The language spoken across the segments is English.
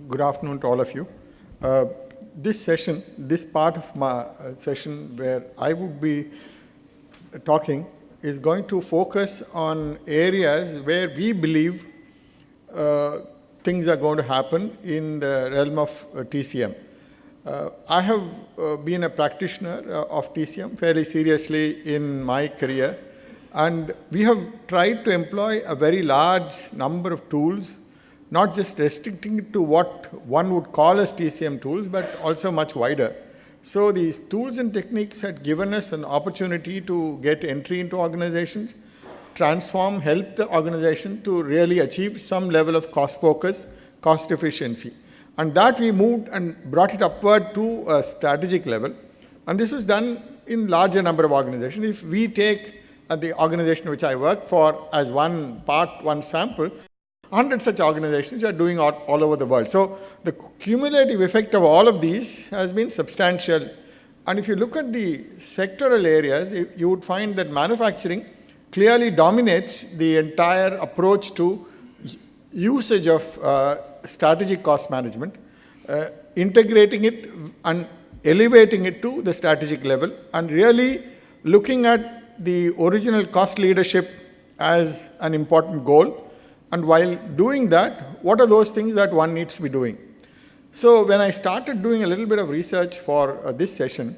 Good afternoon to all of you. This session, this part of my session where I would be talking is going to focus on areas where we believe things are going to happen in the realm of TCM. I have been a practitioner of TCM fairly seriously in my career, and we have tried to employ a very large number of tools, not just restricting it to what one would call as TCM tools, but also much wider. So these tools and techniques had given us an opportunity to get entry into organizations, transform, help the organization to really achieve some level of cost focus, cost efficiency. And that we moved and brought it upward to a strategic level. And this was done in larger number of organizations. If we take the organization which I work for as one part, one sample, 100 such organizations are doing all over the world. So the cumulative effect of all of these has been substantial. And if you look at the sectoral areas, you would find that manufacturing clearly dominates the entire approach to usage of strategic cost management, integrating it and elevating it to the strategic level, and really looking at the original cost leadership as an important goal. And while doing that, what are those things that one needs to be doing? So when I started doing a little bit of research for this session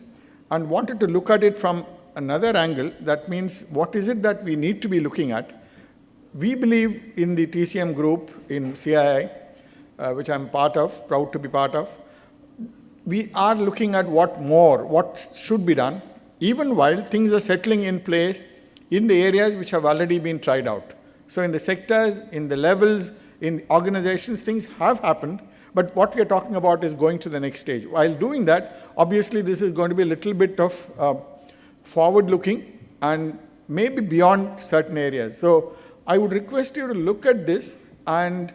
and wanted to look at it from another angle, that means what is it that we need to be looking at? We believe in the TCM group in CII, which I'm part of, proud to be part of. We are looking at what should be done, even while things are settling in place in the areas which have already been tried out. So in the sectors, in the levels, in organizations, things have happened, but what we are talking about is going to the next stage. While doing that, obviously this is going to be a little bit of forward-looking and maybe beyond certain areas. So I would request you to look at this, and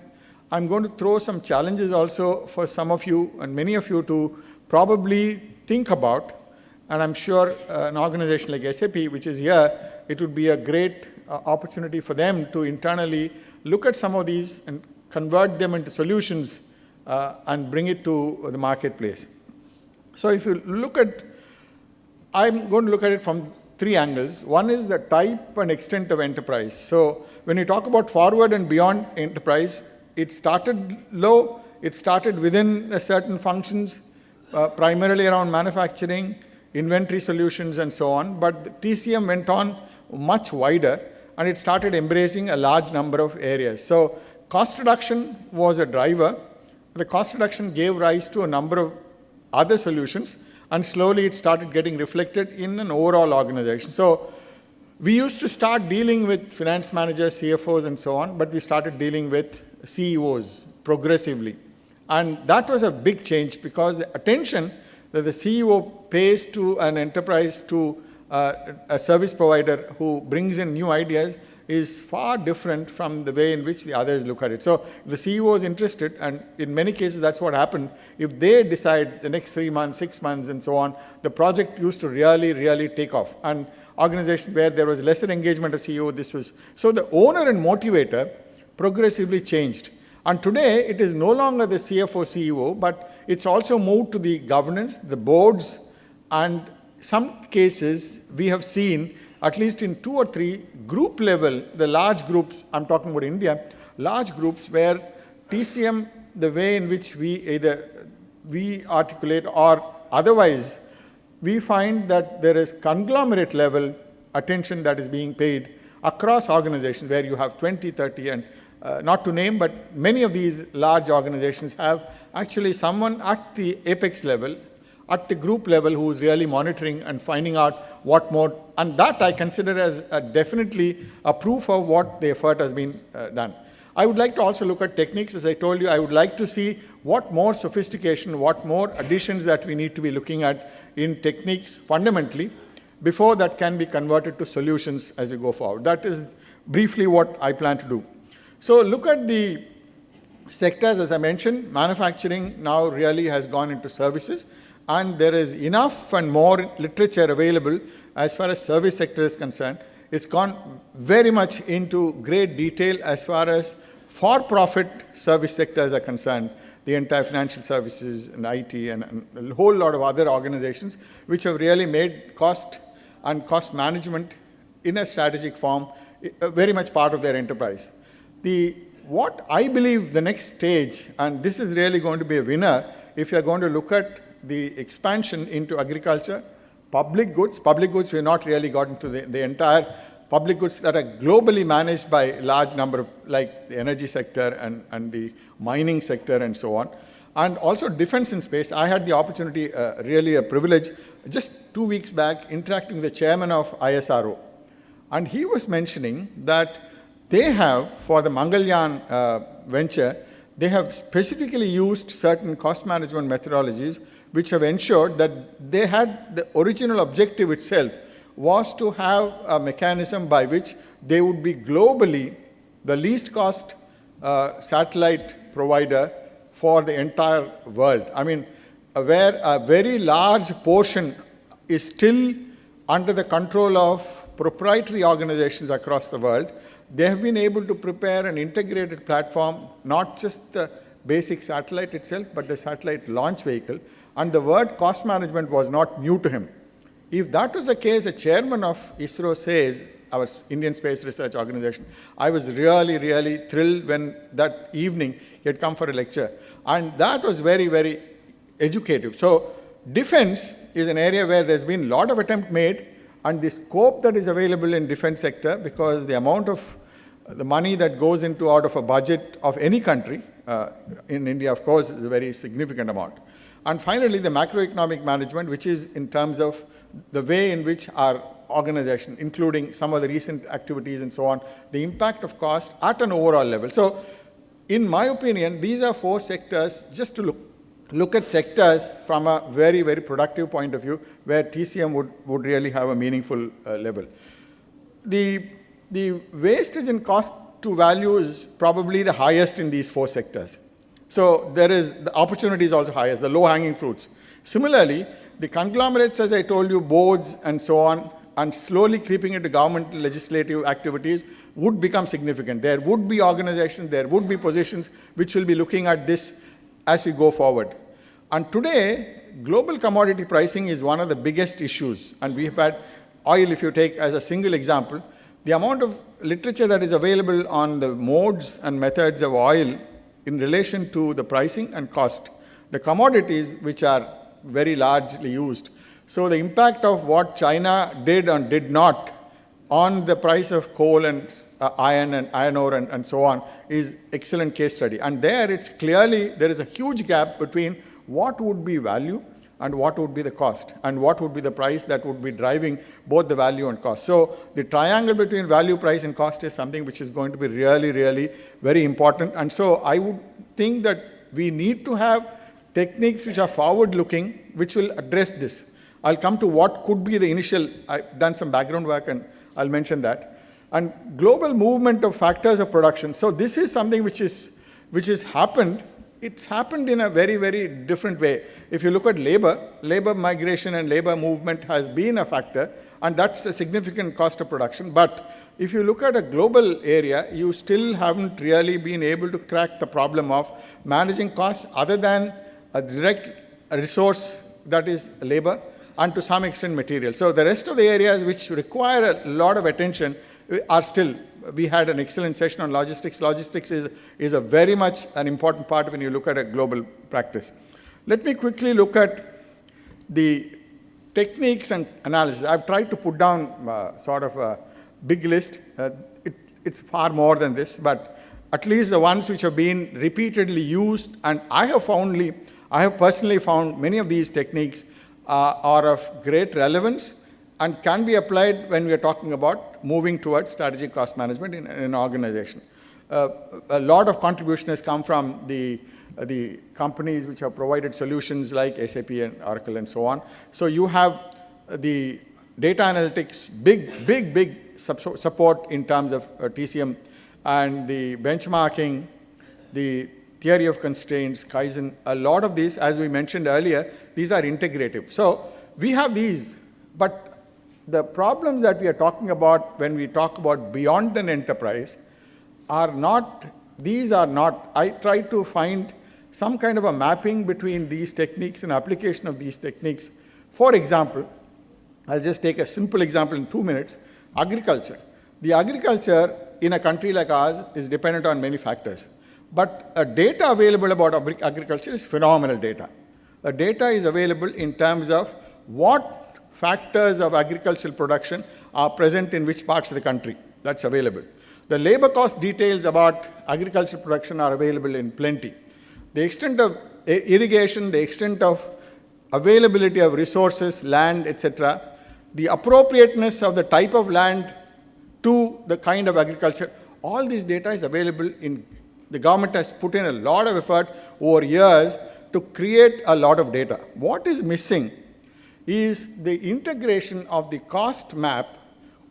I'm going to throw some challenges also for some of you and many of you to probably think about. And I'm sure an organization like SAP, which is here, it would be a great opportunity for them to internally look at some of these and convert them into solutions and bring it to the marketplace. So if you look at, I'm going to look at it from three angles. One is the type and extent of enterprise. So when you talk about forward and beyond enterprise, it started low, it started within certain functions, primarily around manufacturing, inventory solutions and so on, but TCM went on much wider, and it started embracing a large number of areas. So cost reduction was a driver. The cost reduction gave rise to a number of other solutions, and slowly it started getting reflected in an overall organization. So we used to start dealing with finance managers, CFOs and so on, but we started dealing with CEOs progressively. And that was a big change, because the attention that the CEO pays to an enterprise, to a service provider who brings in new ideas, is far different from the way in which the others look at it. So if the CEO is interested, and in many cases that's what happened, if they decide the next 3 months, 6 months and so on, the project used to really take off. And organizations where there was lesser engagement of CEO, this was, so the owner and motivator progressively changed. And today it is no longer the CFO, CEO, but it's also moved to the governance, the boards, and some cases we have seen, at least in 2 or 3 group level, the large groups, I'm talking about India, large groups where TCM, the way in which we articulate or otherwise, we find that there is conglomerate level attention that is being paid across organizations where you have 20, 30, and not to name, but many of these large organizations have actually someone at the apex level, at the group level, who is really monitoring and finding out what more, and that I consider as definitely a proof of what the effort has been done. I would like to also look at techniques. As I told you, I would like to see what more sophistication, what more additions that we need to be looking at in techniques fundamentally, before that can be converted to solutions as we go forward. That is briefly what I plan to do. So look at the sectors. As I mentioned, manufacturing now really has gone into services, and there is enough and more literature available as far as service sector is concerned. It's gone very much into great detail as far as for-profit service sectors are concerned. the entire financial services and IT and a whole lot of other organizations which have really made cost and cost management in a strategic form very much part of their enterprise. What I believe the next stage, and this is really going to be a winner if you're going to look at the expansion into agriculture, public goods we have not really gotten to the entire public goods that are globally managed by a large number of, like the energy sector and the mining sector and so on. And also defense and space. I had the opportunity, really a privilege, just 2 weeks back, interacting with the chairman of ISRO. And he was mentioning that they have, for the Mangalyaan venture, they have specifically used certain cost management methodologies which have ensured that they had the original objective itself was to have a mechanism by which they would be globally the least cost satellite provider for the entire world. I mean, where a very large portion is still under the control of proprietary organizations across the world, they have been able to prepare an integrated platform, not just the basic satellite itself, but the satellite launch vehicle. And the word cost management was not new to him. If that was the case, a chairman of ISRO says, our Indian Space Research Organization, I was really, really thrilled when that evening he had come for a lecture. And that was very, very educative. So defense is an area where there's been a lot of attempt made, and the scope that is available in defense sector, because the amount of the money that goes into out of a budget of any country, in India, of course, is a very significant amount. And finally, the macroeconomic management, which is in terms of the way in which our organization, including some of the recent activities and so on, the impact of cost at an overall level. So, in my opinion, these are 4 sectors, just to look at sectors from a very, very productive point of view, where TCM would really have a meaningful level. The wastage in cost to value is probably the highest in these 4 sectors. So the opportunity is also highest, the low-hanging fruits. Similarly, the conglomerates, as I told you, boards and so on, and slowly creeping into government legislative activities would become significant. There would be organizations, there would be positions which will be looking at this as we go forward. And today, global commodity pricing is one of the biggest issues. And we've had oil, if you take as a single example, the amount of literature that is available on the modes and methods of oil in relation to the pricing and cost, the commodities which are very largely used. So the impact of what China did and did not on the price of coal and iron and iron ore and so on is excellent case study. And there it's clearly, there is a huge gap between what would be value and what would be the cost, and what would be the price that would be driving both the value and cost. So the triangle between value, price, and cost is something which is going to be really, really very important. And so I would think that we need to have techniques which are forward-looking, which will address this. I'll come to what could be the initial, I've done some background work and I'll mention that. And global movement of factors of production. So this is something which has happened. It's happened in a very, very different way. If you look at labor migration and labor movement has been a factor, and that's a significant cost of production. But if you look at a global area, you still haven't really been able to crack the problem of managing costs other than a direct resource that is labor and to some extent material. So the rest of the areas which require a lot of attention are still. We had an excellent session on logistics. Logistics is a very much an important part when you look at a global practice. Let me quickly look at the techniques and analysis. I've tried to put down sort of a big list. It's far more than this, but at least the ones which have been repeatedly used, and I have personally found many of these techniques are of great relevance and can be applied when we are talking about moving towards strategic cost management in an organization. A lot of contribution has come from the companies which have provided solutions like SAP and Oracle and so on. So you have the data analytics, big support in terms of TCM, and the benchmarking, the theory of constraints, Kaizen. A lot of these, as we mentioned earlier, these are integrative. So we have these, but the problems that we are talking about when we talk about beyond an enterprise are not, I try to find some kind of a mapping between these techniques and application of these techniques. For example, I'll just take a simple example in 2 minutes, agriculture. The agriculture in a country like ours is dependent on many factors. But data available about agriculture is phenomenal data. The data is available in terms of what factors of agricultural production are present in which parts of the country. That's available. The labor cost details about agricultural production are available in plenty. The extent of irrigation, the extent of availability of resources, land, etc., the appropriateness of the type of land to the kind of agriculture, all this data is available in, the government has put in a lot of effort over years to create a lot of data. What is missing is the integration of the cost map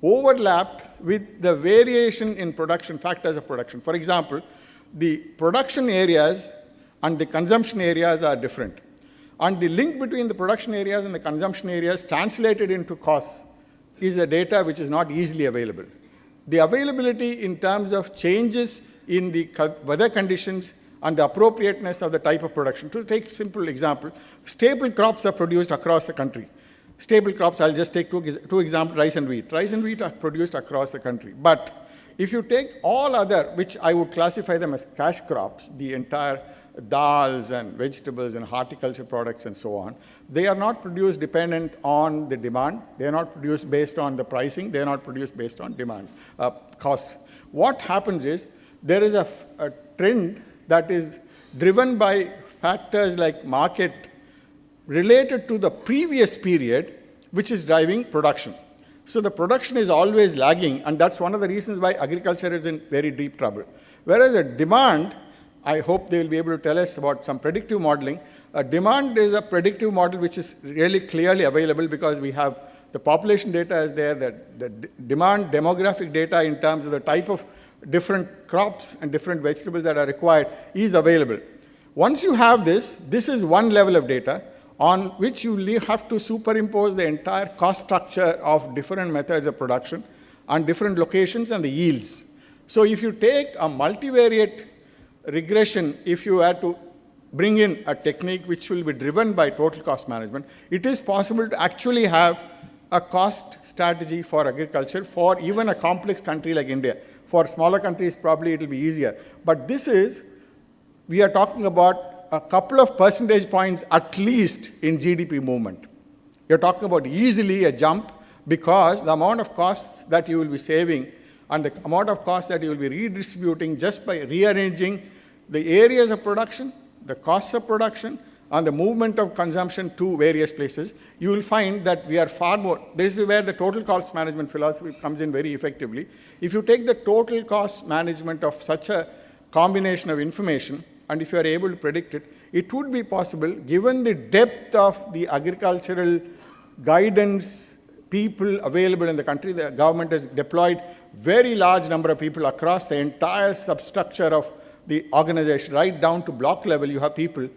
overlapped with the variation in production, factors of production. For example, the production areas and the consumption areas are different. And the link between the production areas and the consumption areas translated into costs is a data which is not easily available. The availability in terms of changes in the weather conditions and the appropriateness of the type of production. To take a simple example, staple crops are produced across the country. Staple crops, I'll just take two examples, rice and wheat. Rice and wheat are produced across the country. But if you take all other, which I would classify them as cash crops, the entire dals and vegetables and horticulture products and so on, they are not produced dependent on the demand. They are not produced based on the pricing. They are not produced based on demand, costs. What happens is there is a trend that is driven by factors like market related to the previous period, which is driving production. So the production is always lagging, and that's one of the reasons why agriculture is in very deep trouble. Whereas the demand, I hope they will be able to tell us about some predictive modeling. Demand is a predictive model which is really clearly available because we have the population data is there, the demand demographic data in terms of the type of different crops and different vegetables that are required is available. Once you have this, this is one level of data on which you have to superimpose the entire cost structure of different methods of production and different locations and the yields. So if you take a multivariate regression, if you had to bring in a technique which will be driven by total cost management, it is possible to actually have a cost strategy for agriculture for even a complex country like India. For smaller countries, probably it will be easier. But this is, we are talking about a couple of percentage points at least in GDP movement. You're talking about easily a jump because the amount of costs that you will be saving and the amount of costs that you will be redistributing just by rearranging the areas of production, the costs of production, and the movement of consumption to various places, you will find that we are far more. This is where the total cost management philosophy comes in very effectively. If you take the total cost management of such a combination of information, and if you are able to predict it, it would be possible, given the depth of the agricultural guidance people available in the country. The government has deployed very large number of people across the entire substructure of the organization, right down to block level you have people.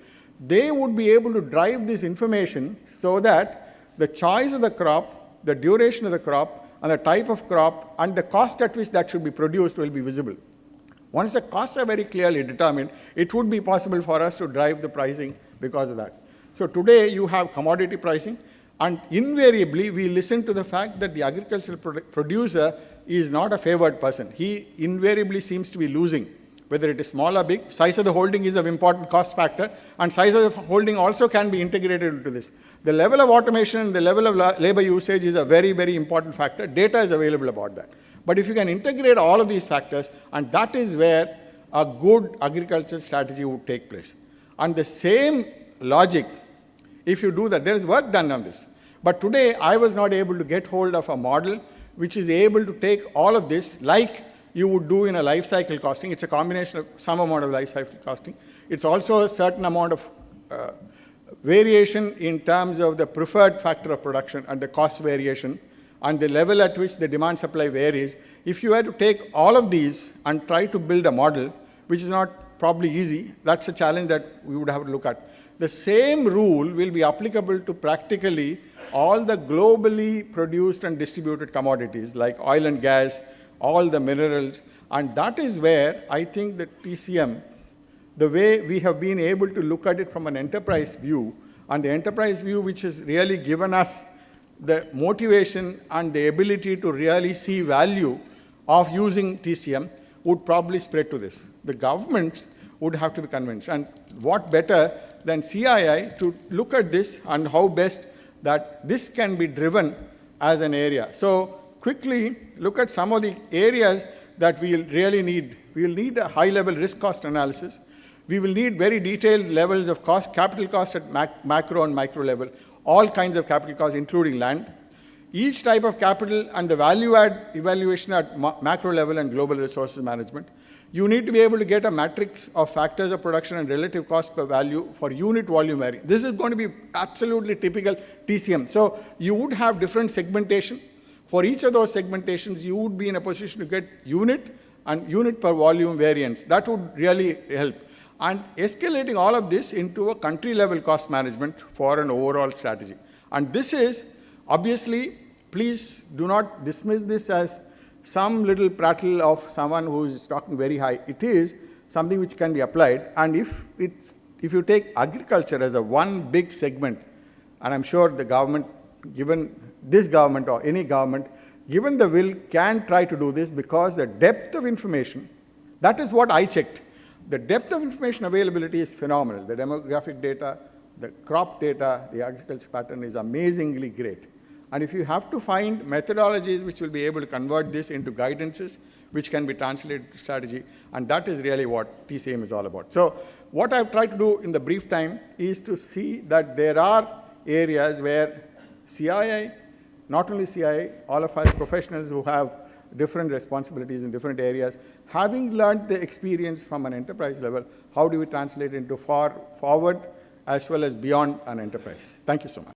They would be able to drive this information so that the choice of the crop, the duration of the crop, and the type of crop, and the cost at which that should be produced will be visible. Once the costs are very clearly determined, it would be possible for us to drive the pricing because of that. So today you have commodity pricing, and invariably we listen to the fact that the agricultural producer is not a favored person. He invariably seems to be losing. Whether it is small or big, size of the holding is an important cost factor, and size of the holding also can be integrated into this. The level of automation and the level of labor usage is a very, very important factor. Data is available about that. But if you can integrate all of these factors, and that is where a good agricultural strategy would take place. And the same logic, if you do that, there is work done on this. But today, I was not able to get hold of a model which is able to take all of this like you would do in a life cycle costing. It's a combination of some amount of life cycle costing. It's also a certain amount of variation in terms of the preferred factor of production and the cost variation and the level at which the demand supply varies. If you had to take all of these and try to build a model, which is not probably easy, that's a challenge that we would have to look at. The same rule will be applicable to practically all the globally produced and distributed commodities like oil and gas, all the minerals, and that is where I think that TCM the way we have been able to look at it from an enterprise view, and the enterprise view which has really given us the motivation and the ability to really see value of using TCM, would probably spread to this. The governments would have to be convinced. And what better than CII to look at this and how best that this can be driven as an area. So quickly look at some of the areas that we'll really need. We'll need a high-level risk cost analysis. We will need very detailed levels of cost, capital costs at macro and micro level, all kinds of capital costs, including land. Each type of capital and the value add evaluation at macro level and global resources management. You need to be able to get a matrix of factors of production and relative cost per value for unit volume variance. This is going to be absolutely typical TCM. So you would have different segmentation. For each of those segmentations, you would be in a position to get unit and unit per volume variance. That would really help. And escalating all of this into a country level cost management for an overall strategy. And this is, obviously, please do not dismiss this as some little prattle of someone who is talking very high. It is something which can be applied. And if you take agriculture as a one big segment, and I'm sure the government, given this government or any government, given the will, can try to do this, because the depth of information, that is what I checked. The depth of information availability is phenomenal. The demographic data, the crop data, the agriculture pattern is amazingly great. And if you have to find methodologies which will be able to convert this into guidances, which can be translated to strategy, and that is really what TCM is all about. So what I've tried to do in the brief time is to see that there are areas where CII, not only CII, all of us professionals who have different responsibilities in different areas, having learned the experience from an enterprise level, how do we translate into forward as well as beyond an enterprise? Thank you so much.